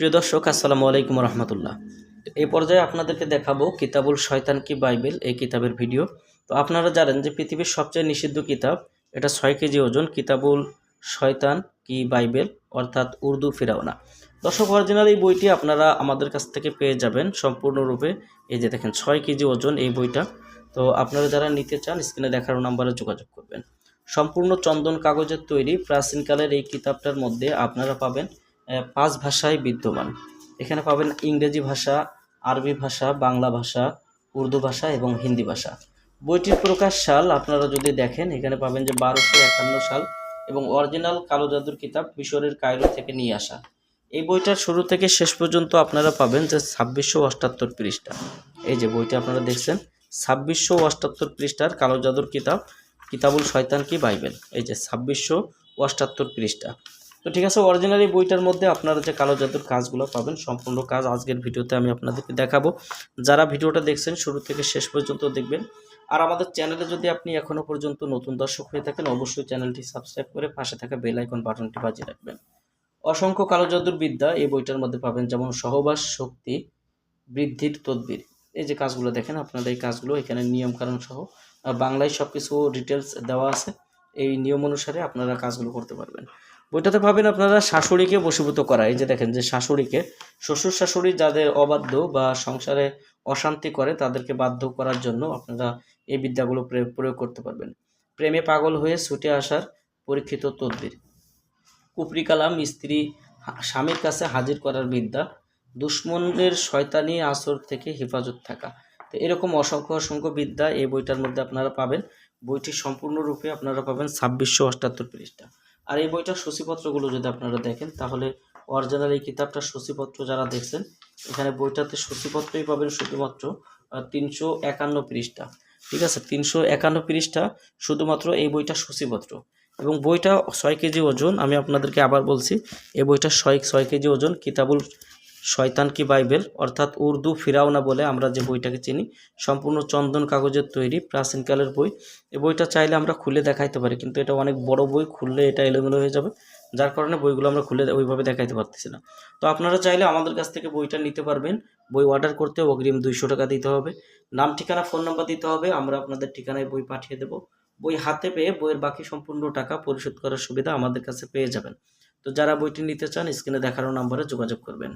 প্রিয় দর্শক, আসসালামু আলাইকুম রহমতুল্লাহ। এই পর্যায়ে আপনাদেরকে দেখাবো কিতাবুল শয়তান কি বাইবেল, এই কিতাবের ভিডিও। তো আপনারা জানেন যে পৃথিবীর সবচেয়ে নিষিদ্ধ কিতাব, এটা 6 কেজি ওজন, কিতাবুল শয়তান কি বাইবেল, অর্থাৎ উর্দু ফিরাওনা। দর্শক, অরিজিনাল এই বইটি আপনারা আমাদের কাছ থেকে পেয়ে যাবেন সম্পূর্ণরূপে। এই যে দেখেন 6 কেজি ওজন এই বইটা। তো আপনারা যারা নিতে চান স্ক্রিনে দেখানো নাম্বারে যোগাযোগ করবেন। সম্পূর্ণ চন্দন কাগজের তৈরি প্রাচীনকালের এই কিতাবটার মধ্যে আপনারা পাবেন 5 ভাষায় বিদ্যমান। এখানে পাবেন ইংরেজি ভাষা, আরবি ভাষা, বাংলা ভাষা, উর্দু ভাষা এবং হিন্দি ভাষা। বইটির প্রকাশ সাল আপনারা যদি দেখেন, এখানে পাবেন যে 1251 সাল এবং অরিজিনাল কালো জাদুর কিতাব মিশরের কায়রো থেকে নিয়ে আসা। এই বইটার শুরু থেকে শেষ পর্যন্ত আপনারা পাবেন যে 2678 পৃষ্ঠা। এই যে বইটা আপনারা দেখছেন, 2678 পৃষ্ঠার কালো জাদুর কিতাব, কিতাবুল শয়তান কি বাইবেল। এই যে 2678 পৃষ্ঠা। তো ঠিক আছে, অরিজিনালি বইটার মধ্যে আপনারা যে কালো জাদুর কাজগুলো পাবেন, সম্পূর্ণ কাজ আজকের ভিডিওতে আমি আপনাদেরকে দেখাবো। যারা ভিডিওটা দেখছেন শুরু থেকে শেষ পর্যন্ত দেখবেন। আর আমাদের চ্যানেলে যদি আপনি এখনও পর্যন্ত নতুন দর্শক হয়ে থাকেন, অবশ্যই চ্যানেলটি সাবস্ক্রাইব করে পাশে থাকা বেল আইকন বাটনটি বাজিয়ে রাখবেন। অসংখ্য কালো জাদুর বিদ্যা এই বইটার মধ্যে পাবেন, যেমন সহবাস শক্তি বৃদ্ধির তদবির। এই যে কাজগুলো দেখেন আপনারা, এই কাজগুলো এখানে নিয়মকানুন সহ বাংলায় সব কিছু ডিটেলস দেওয়া আছে। এই নিয়ম অনুসারে আপনারা কাজগুলো করতে পারবেন। বইটাতে পাবেন আপনারা শাশুড়িকে বশীভূত করা। এই যে দেখেন যে শাশুড়িকে, শ্বশুর শাশুড়ি যাদের অবাধ্য বা সংসারে অশান্তি করে তাদেরকে বাধ্য করার জন্য আপনারা এই বিদ্যাগুলো প্রয়োগ করতে পারবেন। প্রেমে পাগল হয়ে ছুটে আসার পরীক্ষিত তদবির। কুফরি কালাম স্ত্রী স্বামীর কাছে হাজির করার বিদ্যা। দুশ্মনের শয়তানি আসর থেকে হেফাজত থাকা। তো এরকম অসংখ্য অসংখ্য বিদ্যা এই বইটার মধ্যে আপনারা পাবেন। বইটি সম্পূর্ণরূপে আপনারা পাবেন 2678 পৃষ্ঠা। আর এই বইটার সূচিপত্রগুলো যদি আপনারা দেখেন, তাহলে অরিজিনাল এই কিতাবটার সূচিপত্র যারা দেখছেন, এখানে বইটাতে সূচিপত্রই পাবেন শুধুমাত্র 351 পৃষ্ঠা। ঠিক আছে, 351 পৃষ্ঠা শুধুমাত্র এই বইটার সূচিপত্র। এবং বইটা 6 কেজি ওজন। আমি আপনাদেরকে আবার বলছি, এই বইটা 6 কেজি ওজন, কিতাবুল শয়তান কি বাইবেল, অর্থাৎ উর্দু ফিরাওনা বলে আমরা যে বইটাকে চিনি। সম্পূর্ণ চন্দন কাগজের তৈরি প্রাচীনকালের বই। এই বইটা চাইলে আমরা খুলে দেখাইতে পারি, কিন্তু এটা অনেক বড় বই, খুললে এটা এলোমেলো হয়ে যাবে, যার কারণে বইগুলো আমরা খুলে ওইভাবে দেখাইতে পারতেছি না। তো আপনারা চাইলে আমাদের কাছ থেকে বইটা নিতে পারবেন। বই অর্ডার করতে অগ্রিম 200 টাকা দিতে হবে। নাম, ঠিকানা, ফোন নাম্বার দিতে হবে। আমরা আপনাদের ঠিকানায় বই পাঠিয়ে দেবো। বই হাতে পেয়ে বইয়ের বাকি সম্পূর্ণ টাকা পরিশোধ করার সুবিধা আমাদের কাছে পেয়ে যাবেন। তো যারা বইটি নিতে চান স্ক্রিনে দেখানো নাম্বারে যোগাযোগ করবেন।